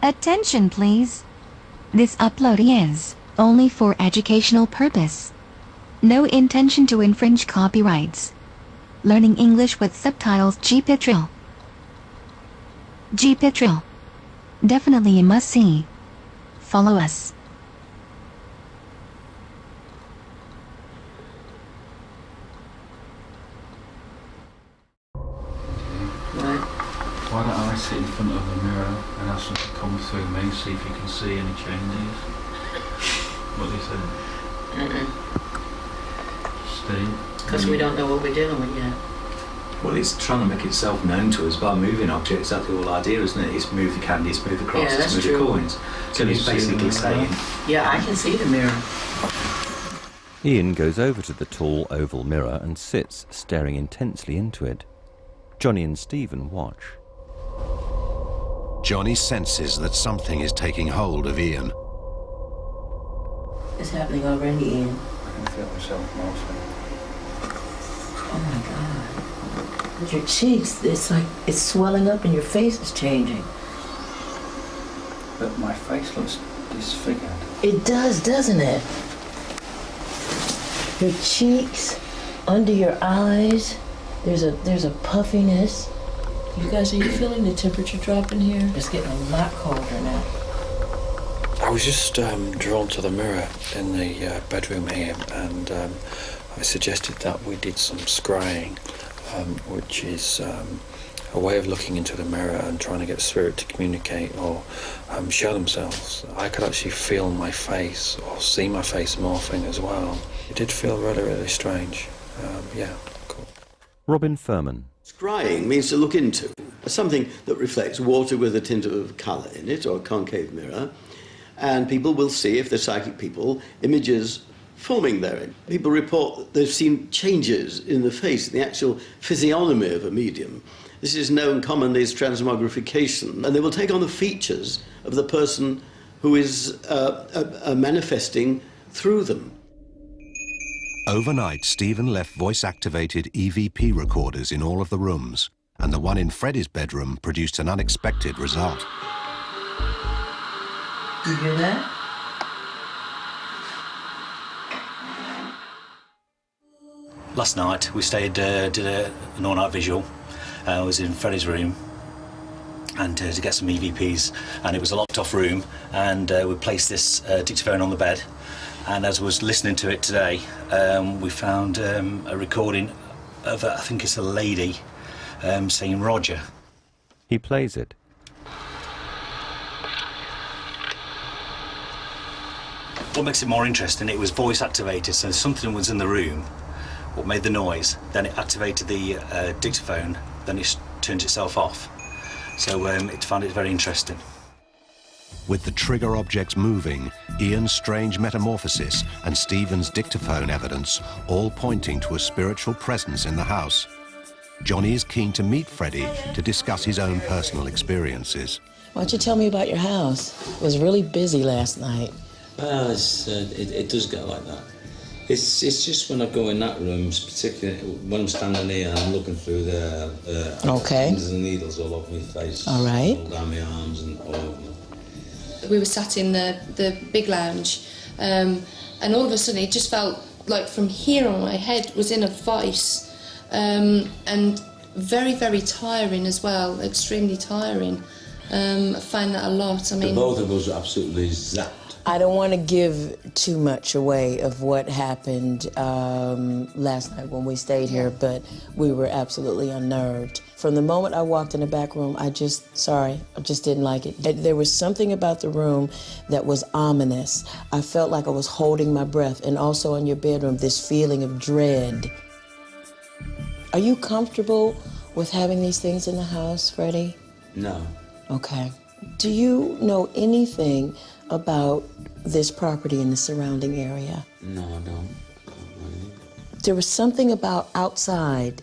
Attention please. This upload is only for educational purpose. No intention to infringe copyrights. Learning English with subtitles. GPITRAL. GPITRAL. Definitely a must-see. Follow us. Why don't I sit in front of the mirror and ask them to come through me, see if you can see any changes? What do you think? Steve? Because we don't know what we're dealing with yet. Well, it's trying to make itself known to us by moving objects. That's the whole idea, isn't it? It's move the candy, it's move the crosses, Yeah, it's that's move true. the coins. So Can it's you see basically the saying... Yeah, I can see the mirror. Ian goes over to the tall oval mirror and sits, staring intensely into it. Johnny and Stephen watch. Johnny senses that something is taking hold of Ian. It's happening already, Ian. I can feel myself melting. Oh my God. With your cheeks, it's like it's swelling up and your face is changing. But my face looks disfigured. It does, doesn't it? Your cheeks, under your eyes, there's a puffiness. You guys, are you feeling the temperature drop in here? It's getting a lot colder now. I was just drawn to the mirror in the bedroom here, and I suggested that we did some scrying, which is a way of looking into the mirror and trying to get spirit to communicate or show themselves. I could actually feel my face or see my face morphing as well. It did feel really, really strange. Yeah, cool. Robin Furman. Scrying means to look into something that reflects water with a tint of colour in it, or a concave mirror, and people will see, if they're psychic people, images forming therein. People report that they've seen changes in the face, the actual physiognomy of a medium. This is known commonly as transmogrification, and they will take on the features of the person who is manifesting through them. Overnight, Stephen left voice-activated EVP recorders in all of the rooms, and the one in Freddie's bedroom produced an unexpected result. You hear that? Last night we stayed, did an all-night visual. I was in Freddie's room and to get some EVPs, and it was a locked-off room, and we placed this dictaphone on the bed. And as I was listening to it today, we found a recording of, I think it's a lady, saying Roger. He plays it. What makes it more interesting, it was voice activated, so something was in the room, what made the noise, then it activated the dictaphone, then it turned itself off. So it found it very interesting. With the trigger objects moving, Ian's strange metamorphosis and Stephen's dictaphone evidence all pointing to a spiritual presence in the house, Johnny is keen to meet Freddie to discuss his own personal experiences. Why don't you tell me about your house? It was really busy last night. Well, it does get like that. It's just when I go in that room, particularly when I'm standing here and I'm looking through there, Okay. There's the needles all over my face. All right. All down my arms and all over. We were sat in the big lounge, and all of a sudden it just felt like from here on my head was in a vice, and very, very tiring as well, extremely tiring. I find that a lot. I mean, Both of us were absolutely zapped. I don't want to give too much away of what happened last night when we stayed here, but we were absolutely unnerved. From the moment I walked in the back room, I just didn't like it. There was something about the room that was ominous. I felt like I was holding my breath, and also in your bedroom, this feeling of dread. Are you comfortable with having these things in the house, Freddie? No. Okay. Do you know anything about this property in the surrounding area? No, I don't. There was something about outside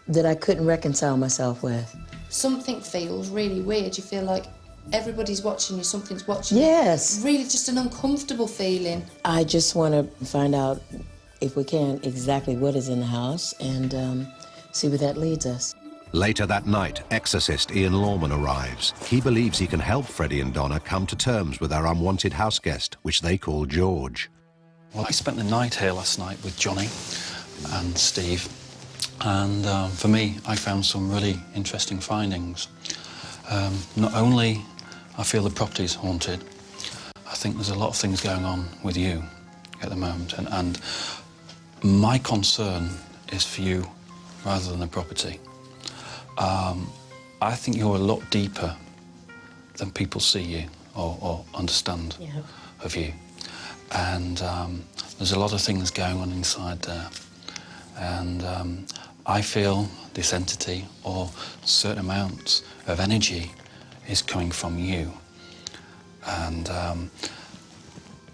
that I couldn't reconcile myself with. something feels really weird. You feel like everybody's watching you, something's watching you. Yes. Really just an uncomfortable feeling. I just want to find out, if we can, exactly what is in the house and see where that leads us. Later that night, exorcist Ian Lawman arrives. He believes he can help Freddie and Donna come to terms with their unwanted house guest, which they call George. Well, I spent the night here last night with Johnny and Steve, and for me, I found some really interesting findings. Not only I feel the property's haunted, I think there's a lot of things going on with you at the moment, and my concern is for you rather than the property. I think you're a lot deeper than people see you or understand of you. And there's a lot of things going on inside there. And I feel this entity or certain amounts of energy is coming from you. And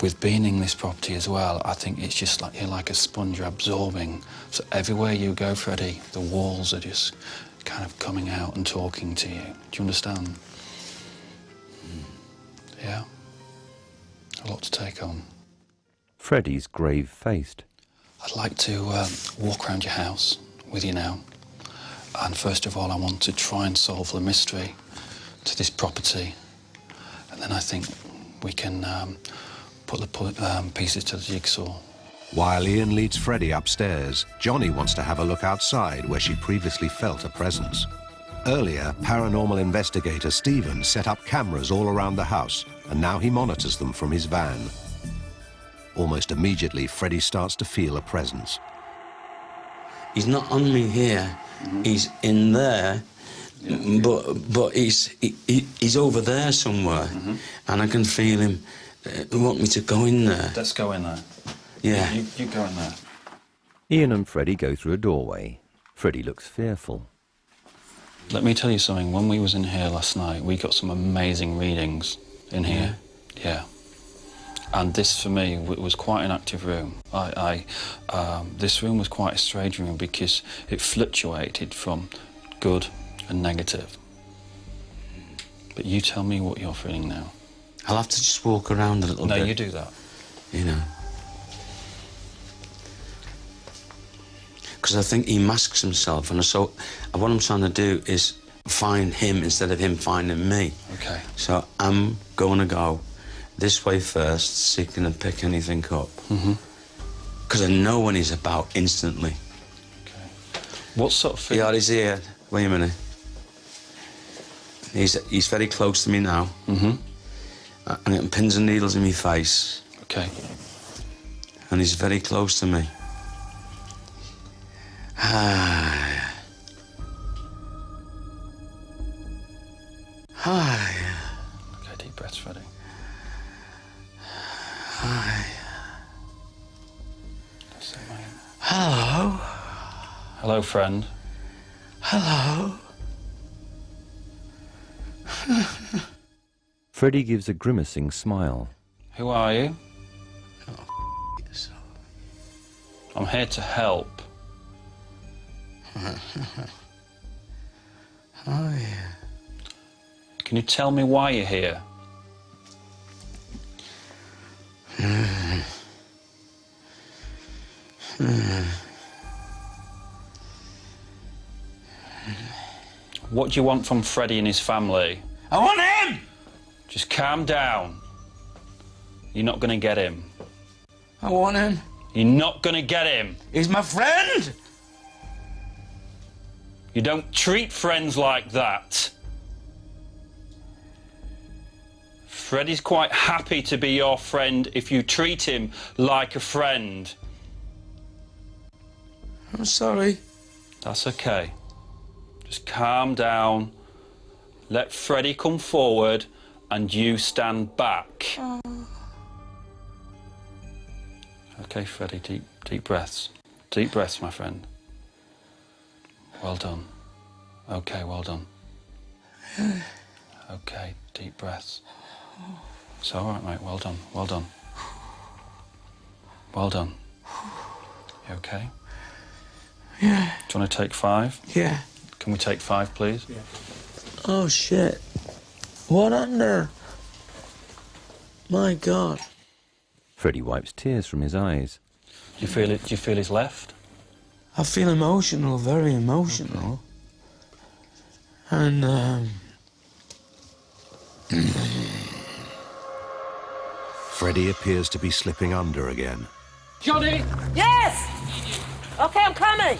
with being in this property as well, I think it's just like you're like a sponge, you're absorbing. So everywhere you go, Freddie, the walls are just kind of coming out and talking to you. Do you understand? Yeah? A lot to take on. Freddie's grave-faced. I'd like to walk around your house with you now. And first of all, I want to try and solve the mystery to this property. And then I think we can put the pieces to the jigsaw. While Ian leads Freddie upstairs, Johnny wants to have a look outside where she previously felt a presence. Earlier, paranormal investigator Stephen set up cameras all around the house, and now he monitors them from his van. Almost immediately, Freddie starts to feel a presence. He's not on me here, he's in there, but he's over there somewhere, and I can feel him want me to go in there. Let's go in there. Yeah. You go in there. Ian and Freddie go through a doorway. Freddie looks fearful. Let me tell you something. When we was in here last night, we got some amazing readings in here. Yeah. And this, for me, was quite an active room. This room was quite a strange room because it fluctuated from good and negative. But you tell me what you're feeling now. I'll have to just walk around a little bit. No, you do that. You know. Because I think he masks himself, and so what I'm trying to do is find him instead of him finding me. Okay. So I'm going to go this way first, so he can pick anything up. Because I know when he's about instantly. Okay. What sort of thing? Yeah, he's here. Wait a minute. He's very close to me now. I'm getting pins and needles in my face. Okay. And he's very close to me. Hi. Hi. Okay, deep breaths, Freddie. Hi. That's it, mate. Hello. Hello, friend. Hello. Freddie gives a grimacing smile. Who are you? Oh, yourself. I'm here to help. Oh, yeah. Can you tell me why you're here? What do you want from Freddie and his family? I want him! Just calm down. You're not gonna get him. I want him. You're not gonna get him. He's my friend! You don't treat friends like that. Freddie's quite happy to be your friend if you treat him like a friend. I'm sorry. That's okay. Just calm down. Let Freddie come forward and you stand back. Okay, Freddie, deep breaths. Deep breaths, my friend. Well done. Okay, well done. Okay, deep breaths. It's all right, mate. Well done. Well done. Well done. You okay? Yeah. Do you want to take 5? Yeah. Can we take 5, please? Yeah. Oh, shit. What under? My God. Freddie wipes tears from his eyes. Do you feel it? Do you feel he's left? I feel emotional, very emotional. And Freddie appears to be slipping under again. Johnny! Yes! Okay, I'm coming.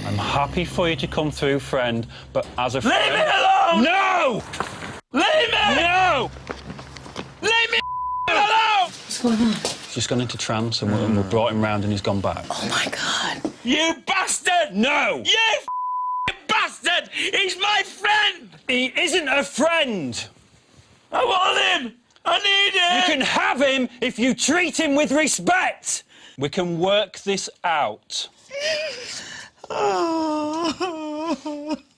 I'm happy for you to come through, friend, but as a friend... Leave me alone! No! Leave me! No! Leave me alone! What's going on? He's just gone into trance and we brought him round and he's gone back. Oh my God! You bastard! No! You bastard! He's my friend! He isn't a friend! I want him! I need him! You can have him if you treat him with respect! We can work this out.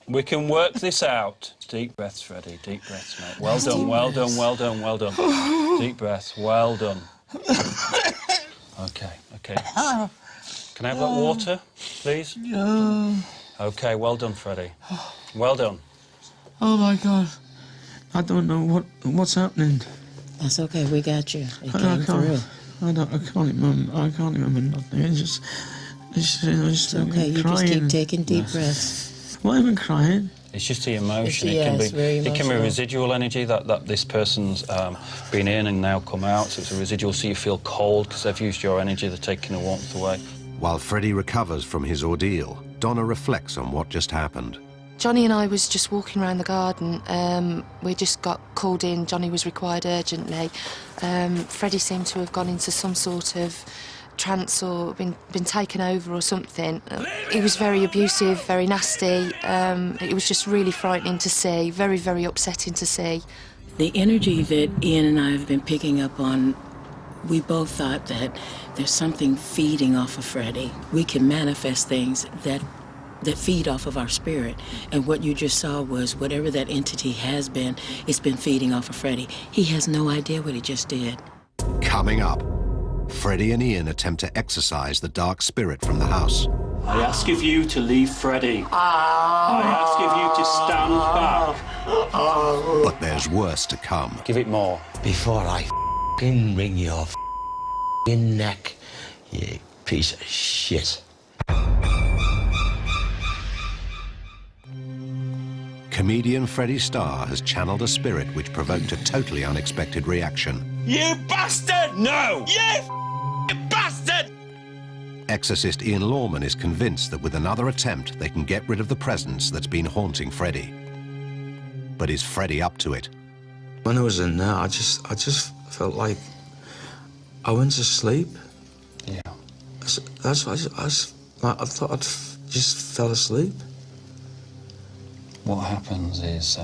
We can work this out. Deep breaths, Freddie. Deep breaths, mate. Well done, well done, well done, well done. Deep breaths, well done. Okay, okay. Can I have that water, please? Okay, well done, Freddie. Well done. oh my God, I don't know what's happening. That's okay, we got you. It I came through. I can't remember nothing. It's okay, you crying. just keep taking deep breaths. Why am I crying? It's just the emotion. It's very It can be emotional. residual energy that this person's been in and now come out. So it's a residual, so you feel cold because they've used your energy, they're taking the warmth away. While Freddie recovers from his ordeal, Donna reflects on what just happened. Johnny and I was just walking around the garden. We just got called in. Johnny was required urgently. Freddie seemed to have gone into some sort of trance or been taken over or something. He was very abusive, very nasty. It was just really frightening to see, very, very upsetting to see. The energy that Ian and I have been picking up on, we both thought that there's something feeding off of Freddie. We can manifest things that feed off of our spirit. And what you just saw was whatever that entity has been, it's been feeding off of Freddie. He has no idea what he just did. Coming up, Freddie and Ian attempt to exorcise the dark spirit from the house. I ask of you to leave Freddie. I ask of you to stand back. But there's worse to come. Give it more. Before I f***ing wring your f***ing neck, you piece of shit. Comedian Freddie Starr has channeled a spirit which provoked a totally unexpected reaction. You bastard! No! You bastard! Exorcist Ian Lawman is convinced that with another attempt they can get rid of the presence that's been haunting Freddie. But is Freddie up to it? When I was in there, I just felt like I went to sleep. Yeah. That's what I thought I'd just fell asleep. What happens is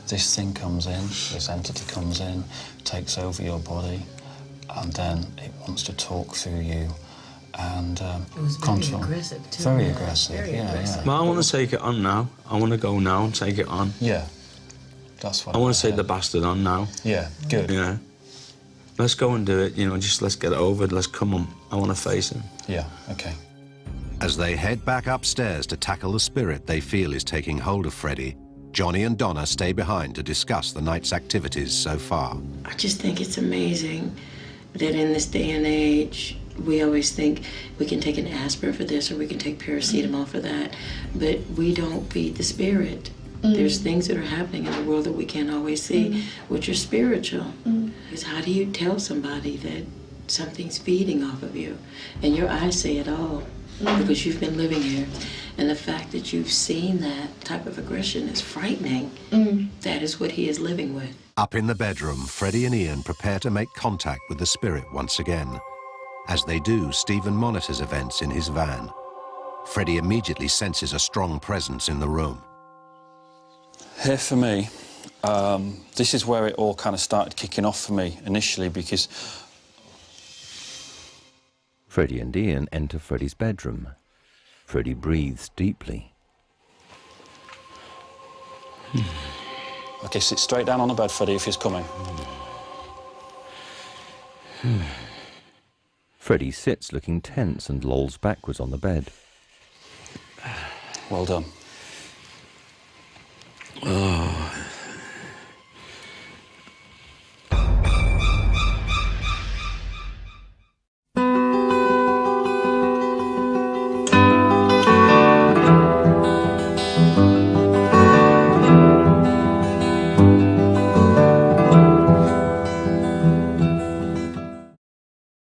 this thing comes in, this entity comes in, takes over your body, and then it wants to talk through you and control. Very aggressive, too. Very aggressive, Very yeah, aggressive. yeah. Well, I want to take it on now. I want to go now and take it on. Yeah, that's what I want to take the bastard on now. Yeah, good. You know, let's go and do it. You know, just let's get it over. Let's come on. I want to face him. Yeah, okay. As they head back upstairs to tackle the spirit they feel is taking hold of Freddie, Johnny and Donna stay behind to discuss the night's activities so far. I just think it's amazing that in this day and age, we always think we can take an aspirin for this or we can take paracetamol for that, but we don't feed the spirit. There's things that are happening in the world that we can't always see, which are spiritual. Because how do you tell somebody that something's feeding off of you? And your eyes say it all, because you've been living here. And the fact that you've seen that type of aggression is frightening. That is what he is living with. Up in the bedroom, Freddie and Ian prepare to make contact with the spirit once again. As they do, Stephen monitors events in his van. Freddie immediately senses a strong presence in the room. Here for me, this is where it all kind of started kicking off for me initially, because Freddie and Ian enter Freddie's bedroom. Freddie breathes deeply. Okay, sit straight down on the bed, Freddie, if he's coming. Freddie sits looking tense and lolls backwards on the bed. Well done.